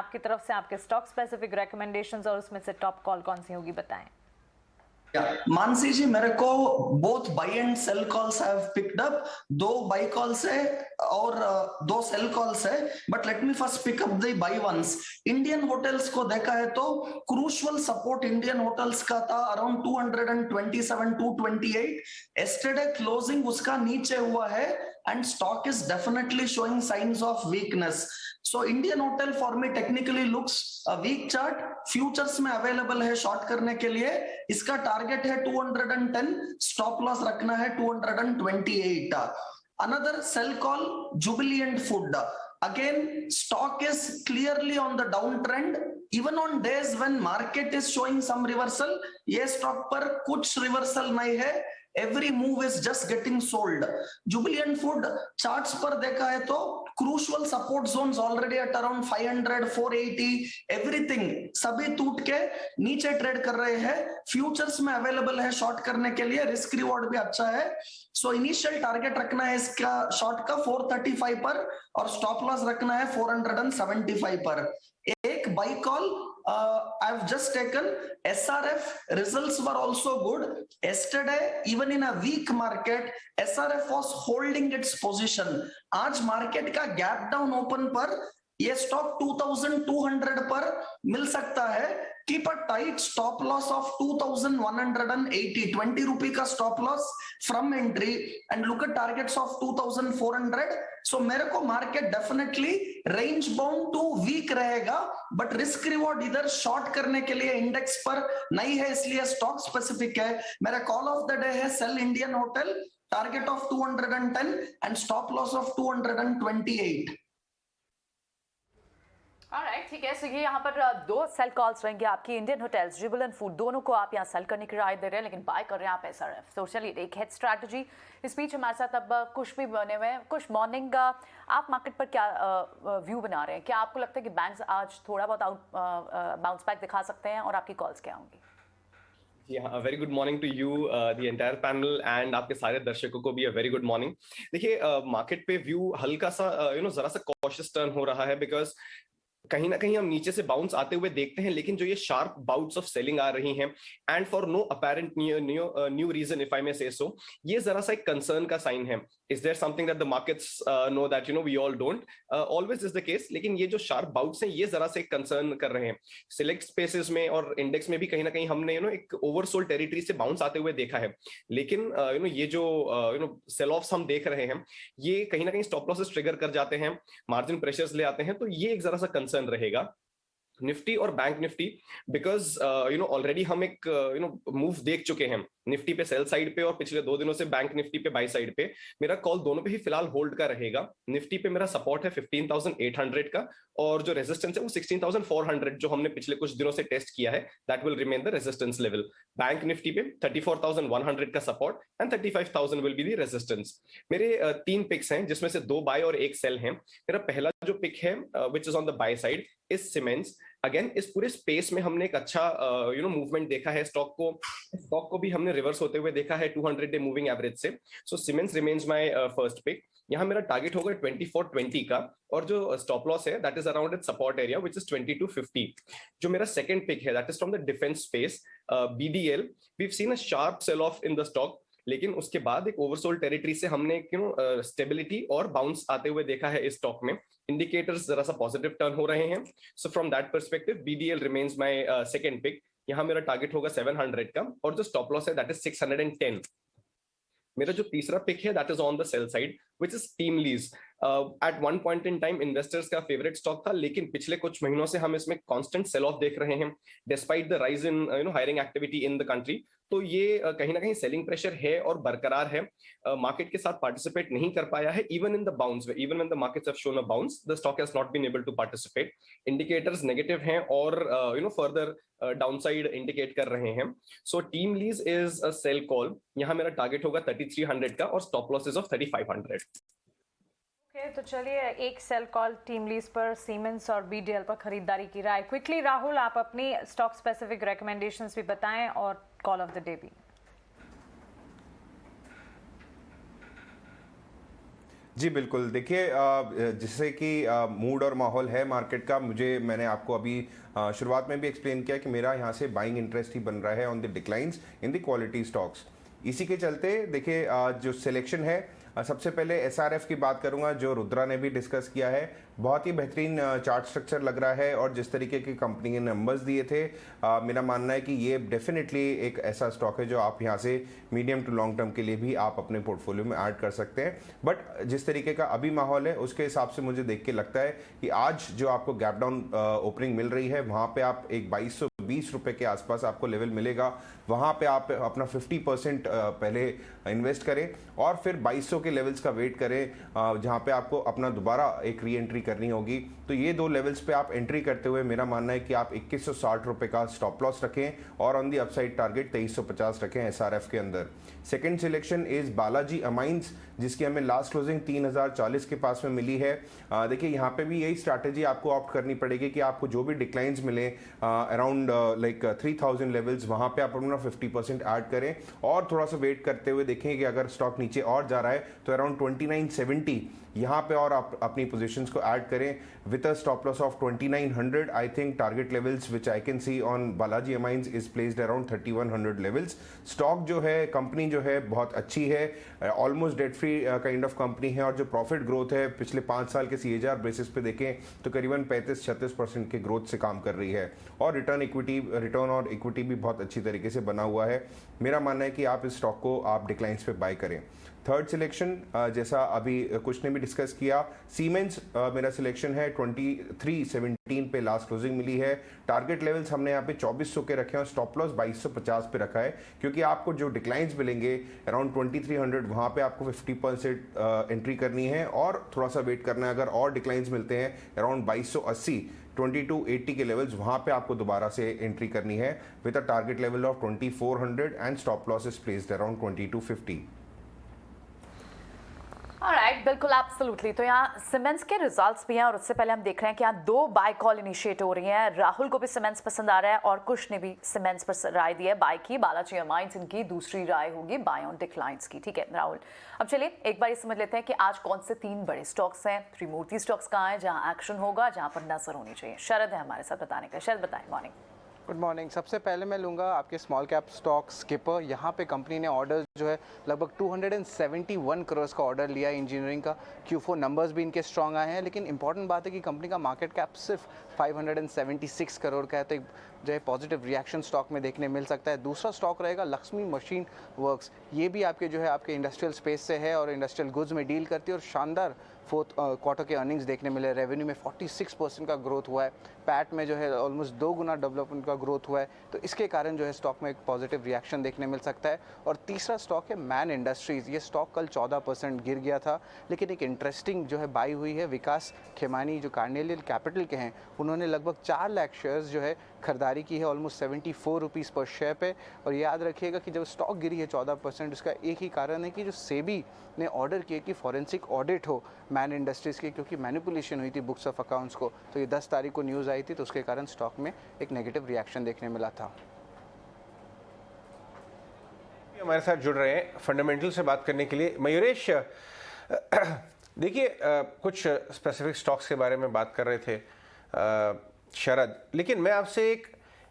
आपकी तरफ से आपके स्टॉक स्पेसिफिक रिकमेंडेशंस और उसमें से टॉप कॉल कौन सी होगी बताएं। मानसी जी, मेरे को both buy and sell calls have picked up. 2 buy calls है और 2 सेल कॉल्स है, but let me first pick up the buy ones. Indian Hotels को देखा है तो क्रूशियल सपोर्ट इंडियन होटल्स का था अराउंड 227 228। एस्टरडे क्लोजिंग उसका नीचे हुआ है and stock is definitely showing signs of weakness. So Indian Hotel for me technically looks a weak chart. Futures में अवेलेबल है शॉर्ट करने के लिए। इसका टारगेट है 210, स्टॉप लॉस रखना है 228। Another sell call Jubilant Food. Again stock is clearly on the down trend even on days when market is showing some reversal. ये स्टॉक पर कुछ रिवर्सल नहीं है, every move is just getting sold. Jubilant Food charts पर देखा है तो crucial support zones already at around 500 480 everything सभी टूट के नीचे ट्रेड कर रहे हैं। फ्यूचर्स में अवेलेबल है शॉर्ट करने के लिए, रिस्क रिवॉर्ड भी अच्छा है। सो इनिशियल टारगेट रखना है इसका शॉर्ट का 435 पर और स्टॉप लॉस रखना है 475 पर। एक by call I've just taken SRF. Results were also good yesterday. Even in a weak market, SRF was holding its position. आज मार्केट का गैप डाउन ओपन पर ये स्टॉक 2200 पर मिल सकता है। Keep a tight stop loss of 2180, 20 rupee का stop loss from entry and look at targets of 2400। So मेरे को market definitely range bound to weak रहेगा, बट रिस्क रिवॉर्ड इधर शॉर्ट करने के लिए इंडेक्स पर नहीं है, इसलिए स्टॉक स्पेसिफिक है। मेरा कॉल ऑफ द डे है sell Indian Hotel, target of 210 and stop loss of 228। Alright, ठीक है। सो ये यहाँ पर 2 सेल कॉल्स रहेंगे आपकी, इंडियन होटल्स, जुबिलेंट फूड, दोनों को आप यहाँ सेल करने की राय दे रहे हैं, लेकिन बाय कर रहे हैं आप एसआरएफ। तो चलिए एक हेड स्ट्रैटेजी। इस बीच हमारे साथ अब कुछ भी बने हुए हैं। कुछ मॉर्निंग आप मार्केट पर क्या व्यू बना रहे हैं? क्या आपको लगता है कि बैंक्स आज थोड़ा बहुत बाउंस बैक दिखा सकते हैं, और आपकी कॉल्स क्या होंगी? Very good morning to you the entire panel and आपके सारे दर्शकों को भी अ वेरी गुड मॉर्निंग। देखिए मार्केट पे व्यू हल्का सा जरा सा कॉशियस टर्न हो रहा है, बिकॉज कहीं ना कहीं हम नीचे से बाउंस आते हुए देखते हैं, लेकिन जो ये शार्प बाउट्स ऑफ सेलिंग आ रही हैं and for no apparent new reason if I may say so, ये जरा सा एक कंसर्न का साइन है। Is there something that the markets know that we all don't? Always is the case, लेकिन ये जो शार्प बाउट्स हैं ये जरा से कंसर्न कर रहे हैं। सिलेक्ट स्पेसेस में और इंडेक्स में भी कहीं ना कहीं हमने एक ओवरसोल्ड टेरिटरी से बाउंस आते हुए देखा है, लेकिन ये जो सेल ऑफ्स हम देख रहे हैं ये कहीं ना कहीं स्टॉप लॉसेस ट्रिगर कर जाते हैं, मार्जिन प्रेशर्स ले आते हैं, तो ये एक जरा सा कंसर्न रहेगा। निफ्टी और बैंक निफ्टी, बिकॉज ऑलरेडी हम एक मूव देख चुके हैं निफ्टी पे सेल साइड पे, और पिछले 2 दिनों से बैंक निफ्टी पे बाई साइड पे। मेरा कॉल दोनों पे ही फिलहाल होल्ड का रहेगा। निफ्टी पे मेरा सपोर्ट है 15,800 का, और जो रेजिस्टेंस है वो 16,400 जो हमने पिछले कुछ दिनों से टेस्ट किया है, that will remain the resistance level. Bank Nifty पे 34,100 का support and 35,000 will be the resistance. मेरे 3 पिक्स हैं जिसमें से 2 बाय और 1 सेल हैं। मेरा पहला जो पिक है which is on the by side is cements. Again इस पूरे स्पेस में हमने एक अच्छा मूवमेंट देखा है, स्टॉक को भी हमने रिवर्स होते हुए देखा है 200 डे मूविंग एवरेज से। So cements remains my first pick. यहाँ मेरा टारगेट होगा 2420 का, और जो स्टॉप लॉस है that is around it support area which is 2250। जो मेरा सेकंड पिक है that is from the defence space, BDL. We have seen a sharp sell off in the stock, लेकिन उसके बाद एक ओवरसोल्ड टेरिटरी से हमने स्टेबिलिटी और बाउंस आते हुए देखा है इस स्टॉक में। इंडिकेटर्स जरा सा पॉजिटिव टर्न हो रहे हैं। So from that perspective BDL remains my second pick. यहाँ मेरा टारगेट होगा 700 का, और जो स्टॉप लॉस है दैट इज 610। मेरा जो तीसरा पिक है that is on the sell side which is TeamLease. At one point in time investors का फेवरेट स्टॉक था, लेकिन पिछले कुछ महीनों से हम इसमें कांस्टेंट सेल ऑफ देख रहे हैं despite the rise in hiring activity in the country. तो ये कहीं ना कहीं सेलिंग प्रेशर है और बरकरार है। मार्केट के साथ पार्टिसिपेट नहीं कर पाया है, even in the bounce, even when the markets have shown a bounce the stock has not been able to participate. Indicators negative हैं और फर्दर डाउनसाइड इंडिकेट कर रहे हैं। So TeamLease is a sell call. यहाँ मेरा target होगा 3300 का, और स्टॉप लॉसेस ऑफ 3500। तो चलिए एक सेल कॉल टीम लीज पर, सीमेंस और बीडीएल पर खरीदारी की राय। क्विकली राहुल, आप अपनी स्टॉक स्पेसिफिक रिकमेंडेशंस भी बताएं और कॉल ऑफ द डे भी। जी बिल्कुल, देखिए जिससे कि मूड और माहौल है मार्केट का, मैंने आपको अभी शुरुआत में भी एक्सप्लेन किया कि मेरा यहाँ से बाइंग इंटरेस्ट ही बन रहा है on the declines in the quality stocks. इसी के चलते देखिए जो सिलेक्शन है, सबसे पहले एसआरएफ की बात करूंगा जो रुद्रा ने भी डिस्कस किया है। बहुत ही बेहतरीन चार्ट स्ट्रक्चर लग रहा है और जिस तरीके की कंपनी ने नंबर्स दिए थे, मेरा मानना है कि ये डेफिनेटली एक ऐसा स्टॉक है जो आप यहाँ से मीडियम टू लॉन्ग टर्म के लिए भी आप अपने पोर्टफोलियो में ऐड कर सकते हैं। बट जिस तरीके का अभी माहौल है उसके हिसाब से मुझे देख के लगता है कि आज जो आपको गैप डाउन ओपनिंग मिल रही है वहाँ पे आप एक 2220 रुपए के आसपास आपको लेवल मिलेगा, वहाँ पे आप अपना 50% पहले इन्वेस्ट करें और फिर 2200 के लेवल्स का वेट करें जहाँ पे आपको अपना दोबारा एक री एंट्री करनी होगी। तो ये दो लेवल्स पे आप एंट्री करते हुए मेरा मानना है कि आप 2160 रुपए का स्टॉप लॉस रखें और ऑन दी अपसाइड टारगेट 2350 रखें एसआरएफ के अंदर। Second selection is Balaji amines, जिसकी हमें लास्ट क्लोजिंग 3040 के पास में मिली है। देखिए यहाँ पे भी यही स्ट्रैटेजी आपको ऑप्ट करनी पड़ेगी कि आपको जो भी डिक्लाइंस मिले अराउंड लाइक 3000 लेवल्स, वहाँ पे आप अपना 50% ऐड करें और थोड़ा सा वेट करते हुए देखें कि अगर स्टॉक नीचे और जा रहा है तो अराउंड 2970 यहाँ पे और आप अपनी पोजीशंस को ऐड करें with a stop loss of 2900। I think target levels which I can see on Balaji amines is placed around 3100 levels. Stock जो है, कंपनी जो है बहुत अच्छी है, almost debt free kind of company है और जो प्रॉफिट ग्रोथ है पिछले 5 साल के सीएजीआर बेसिस पे देखें तो करीबन 35-36% के ग्रोथ से काम कर रही है और रिटर्न और इक्विटी भी बहुत अच्छी तरीके से बना हुआ है। मेरा मानना है कि आप इस स्टॉक को आप डिक्लाइंस पे बाय करें। थर्ड सिलेक्शन जैसा अभी कुछ ने भी डिस्कस किया, सीमेंस मेरा सिलेक्शन है 2317 पे लास्ट क्लोजिंग मिली है। टारगेट लेवल्स हमने यहाँ पे 2400 के रखे हैं और स्टॉप लॉस 2250 पे रखा है क्योंकि आपको जो डिक्लाइंस मिलेंगे अराउंड 2300 वहाँ पे आपको 50% एंट्री करनी है और थोड़ा सा वेट करना है। अगर और डिक्लाइंस मिलते हैं अराउंड 2280 2280 के लेवल्स, वहाँ पे आपको दोबारा से एंट्री करनी है with a target level of 2400 and stop loss is placed around 2250। Alright, बिल्कुल एब्सोल्युटली। तो यहाँ सीमेंट्स के रिजल्ट्स भी हैं और उससे पहले हम देख रहे हैं कि यहाँ 2 बाय कॉल इनिशिएट हो रही हैं। राहुल को भी सीमेंट्स पसंद आ रहा है और कुश ने भी सीमेंट्स पर राय दी है बाय की। बालाजी अमाइंस इनकी दूसरी राय होगी बाय ऑन डिक्लाइंस की। ठीक है राहुल, अब चलिए एक बार ये समझ लेते हैं कि आज कौन से 3 बड़े स्टॉक्स हैं, त्रिमूर्ति स्टॉक्स कहाँ हैं जहाँ एक्शन होगा, जहाँ पर नजर होनी चाहिए। शरद है हमारे साथ बताने का। शरद बताएं। मॉर्निंग। Good morning. सबसे पहले मैं लूँगा आपके स्मॉल कैप स्टॉक स्किपर। यहाँ पे कंपनी ने ऑर्डर जो है लगभग 271 करोड़ का ऑर्डर लिया है इंजीनियरिंग का। Q4 नंबर्स भी इनके स्ट्रॉन्ग आए हैं, लेकिन इंपॉर्टेंट बात है कि कंपनी का मार्केट कैप सिर्फ 576 करोड़ का है, तो एक जो है पॉजिटिव रिएक्शन स्टॉक में देखने मिल सकता है। दूसरा स्टॉक रहेगा लक्ष्मी मशीन वर्क्स। ये भी आपके जो है आपके इंडस्ट्रियल स्पेस से है और इंडस्ट्रियल गुड्स में डील करती है और शानदार फोर्थ क्वार्टर के अर्निंग्स देखने मिले। रेवेन्यू में 46% का ग्रोथ हुआ है, पैट में जो है ऑलमोस्ट 2 गुना डेवलपमेंट का ग्रोथ हुआ है, तो इसके कारण जो है स्टॉक में एक पॉजिटिव रिएक्शन देखने मिल सकता है। और तीसरा स्टॉक है मैन इंडस्ट्रीज़। ये स्टॉक कल 14% गिर गया था, लेकिन एक इंटरेस्टिंग जो है बाई हुई है। विकास खेमानी जो कार्नेलियल कैपिटल के हैं, उन्होंने लगभग 4 लाख शेयर्स जो है खरीदारी की है ऑलमोस्ट 74 रुपीज़ पर शेयर पे। और याद रखिएगा कि जब स्टॉक गिरी है 14%, उसका एक ही कारण है कि जो सेबी ने ऑर्डर किया कि फॉरेंसिक ऑडिट हो मैन इंडस्ट्रीज़ की, क्योंकि मैनिपुलेशन हुई थी बुक्स ऑफ अकाउंट्स को। तो ये 10 तारीख को न्यूज़ आई थी, तो उसके कारण स्टॉक में एक नेगेटिव रिएक्शन देखने मिला था। हमारे साथ जुड़ रहे हैं फंडामेंटल से बात करने के लिए मयूरेश। देखिए कुछ स्पेसिफिक स्टॉक्स के बारे में बात कर रहे थे शरद, लेकिन मैं आपसे एक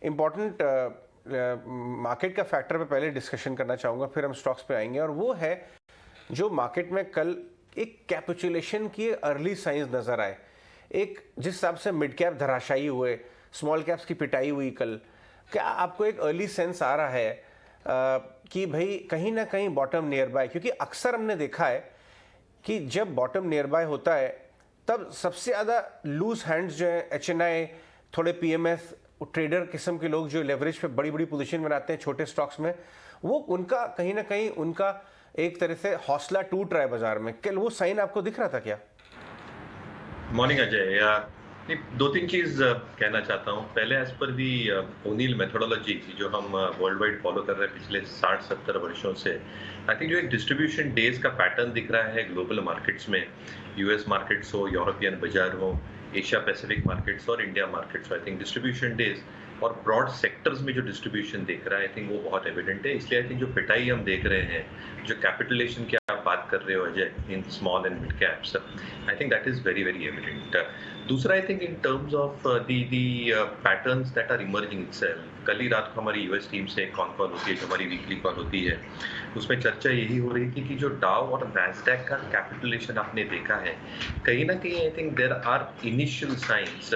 इम्पॉर्टेंट मार्केट का फैक्टर पे पहले डिस्कशन करना चाहूँगा, फिर हम स्टॉक्स पे आएंगे। और वो है जो मार्केट में कल एक कैपिचुलेशन की अर्ली साइंस नज़र आए। एक जिस हिसाब से मिड कैप धराशायी हुए, स्मॉल कैप्स की पिटाई हुई कल, क्या आपको एक अर्ली सेंस आ रहा है कि भाई कहीं ना कहीं बॉटम नियर बाय? क्योंकि अक्सर हमने देखा है कि जब बॉटम नियर बाय होता है तब सबसे ज़्यादा लूज हैंड्स जो है HNI, थोड़े PMS, ट्रेडर किस्म के लोग जो लेवरेज पे बड़ी बड़ी पोजीशन बनाते हैं छोटे स्टॉक्स में, वो उनका कहीं ना कहीं उनका एक तरह से हौसला टूट रहा है बाजार में। क्या वो साइन आपको दिख रहा था क्या? मॉर्निंग अजय। नहीं, 2-3 चीज कहना चाहता हूँ। पहले एज पर दी ओनील मेथोडोलॉजी जो हम वर्ल्ड वाइड फॉलो कर रहे हैं पिछले 60-70 वर्षों से, आई थिंक जो एक डिस्ट्रीब्यूशन डेज का पैटर्न दिख रहा है ग्लोबल मार्केट्स में, US मार्केट्स हो, यूरोपियन बाजार हो, एशिया पैसिफिक मार्केट्स और India markets, I think distribution days और ब्रॉड सेक्टर्स में जो डिस्ट्रीब्यूशन देख रहा है आई थिंक वो बहुत एविडेंट है। इसलिए आई थिंक जो पिटाई हम देख रहे हैं, जो कैपिटलेशन की आप बात कर रहे हो Ajay in small and mid caps, I think that is very very evident. दूसरा, I think in terms of the patterns that are emerging itself, कल ही रात को हमारी यूएस टीम से एक कॉल होती है जो हमारी वीकली कॉल होती है, उसमें चर्चा यही हो रही थी कि जो डाउ और नैस्डैक का कैपिटलेशन आपने देखा है, कहीं ना कहीं I think there are initial signs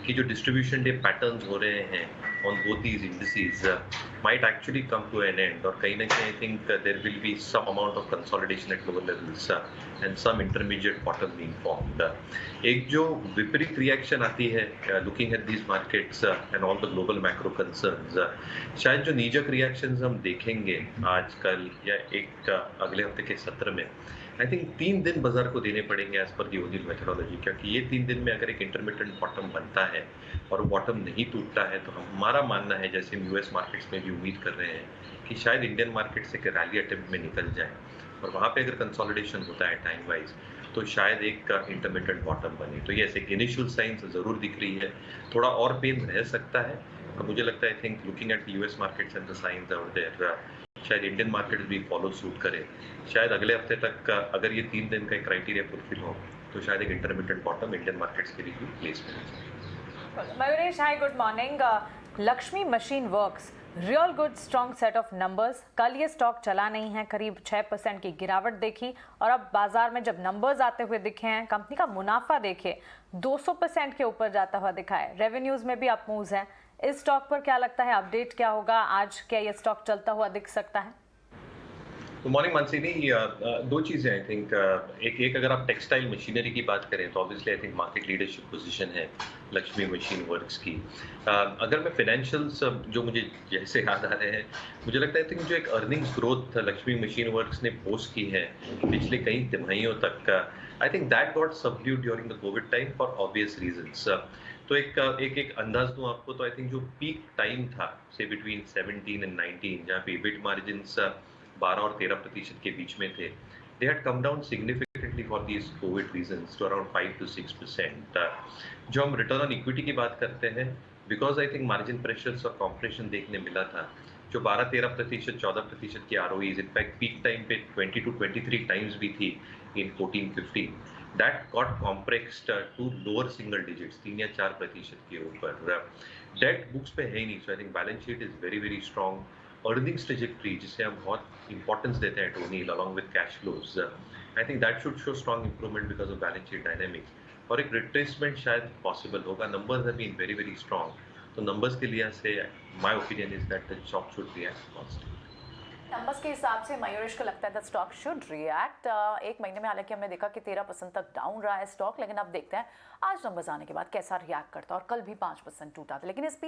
कि जो डिस्ट्रीब्यूशन डे पैटर्न्स हो रहे हैं on both these indices might actually come to an end, और कहीं ना कहीं I think there will be some amount of consolidation at lower levels and some intermediate bottom being formed. एक जो विपरीत रिएक्शन आती है looking at these markets and all the global macro concerns, शायद जो नीजक रिएक्शंस हम देखेंगे आज कल या एक अगले हफ्ते के सत्र में, आई थिंक 3 दिन बाजार को देने पड़ेंगे एज पर दी ओनिल मेथोडोलॉजी, क्योंकि ये 3 दिन में अगर एक इंटरमिटेंट बॉटम बनता है और बॉटम नहीं टूटता है तो हमारा मानना है, जैसे हम यूएस मार्केट्स में भी उम्मीद कर रहे हैं कि शायद इंडियन मार्केट्स एक रैली अटेम्प्ट में निकल जाए और वहाँ पे अगर कंसोलिडेशन होता है टाइम वाइज तो शायद एक इंटरमिटेंट बॉटम बने। तो ये एक इनिशियल साइंस जरूर दिख रही है, थोड़ा और पेन रह सकता है। मुझे लगता है I think looking at US markets and the signs out there, शायद इंडियन मार्केट भी फॉलो सूट करे। शायद अगले हफ्ते तक अगर ये 3 दिन का क्राइटेरिया फुलफिल हो तो शायद एक इंटरमीडिएट बॉटम इंडियन मार्केट्स के लिए भी प्लेस में। Mayuresh, hi, good morning. Lakshmi machine works, real good strong set of numbers. कल ये स्टॉक चला नहीं है, करीब 6% की गिरावट देखी, और अब बाजार में जब नंबर्स आते हुए दिखे हैं, कंपनी का मुनाफा देखिए 200% के ऊपर जाता हुआ दिखा है, रेवेन्यूज में भी अप मूव्स हैं। इस स्टॉक पर क्या लगता है, अपडेट क्या होगा आज, क्या ये स्टॉक चलता हुआ दिख सकता है? गुड मॉर्निंग मानसी, दो चीजें आई थिंक, एक अगर आप टेक्सटाइल मशीनरी की बात करें तो obviously I think market leadership position है लक्ष्मी मशीन वर्क्स की। अगर मैं फाइनेंशियल्स जो मुझे जैसे याद आ रहे हैं, मुझे लगता है आई थिंक जो एक earnings growth Lakshmi machine works ने पोस्ट की है पिछले कई तिमाहियों तक, आई think that got subdued during the Covid time for obvious reasons. तो एक अंदाज दूं आपको, तो आई थिंक जो पीक टाइम था से बिटवीन 17 एंड 19, जहाँ पे EBIT मार्जिन्स 12 और 13% के बीच में थे, they had come down significantly for these COVID reasons to around 5 to 6%. जो हम रिटर्न ऑन इक्विटी की बात करते हैं, because I think margin pressures और कॉम्प्रेशन देखने मिला था, जो 12-13%, 14% की ROEs, इनफैक्ट पीक टाइम पे 20 to 23 टाइम्स भी थी इन 14-15, that got compressed to lower single digits, 3 या 4% के ऊपर। डेट बुक्स पे है ही नहीं, so I think balance sheet is very very strong. Earnings trajectory, जिसे हम बहुत इंपॉर्टेंस देते हैं टोनील, along with cash flows, I think that should show strong improvement because of balance sheet dynamics, और एक रिट्रेसमेंट शायद पॉसिबल होगा। Numbers have been very very strong, तो नंबर्स के लिहाज से my opinion is that the stock should react positive. Numbers के हिसाब से मयूरेश को लगता है द स्टॉक शुड रिएक्ट। एक महीने में हालांकि हमने देखा कि 13% तक डाउन रहा है स्टॉक, लेकिन अब देखते हैं आज नंबर्स आने के बाद कैसा रिएक्ट करता है, और कल भी 5% टूटा था, लेकिन इस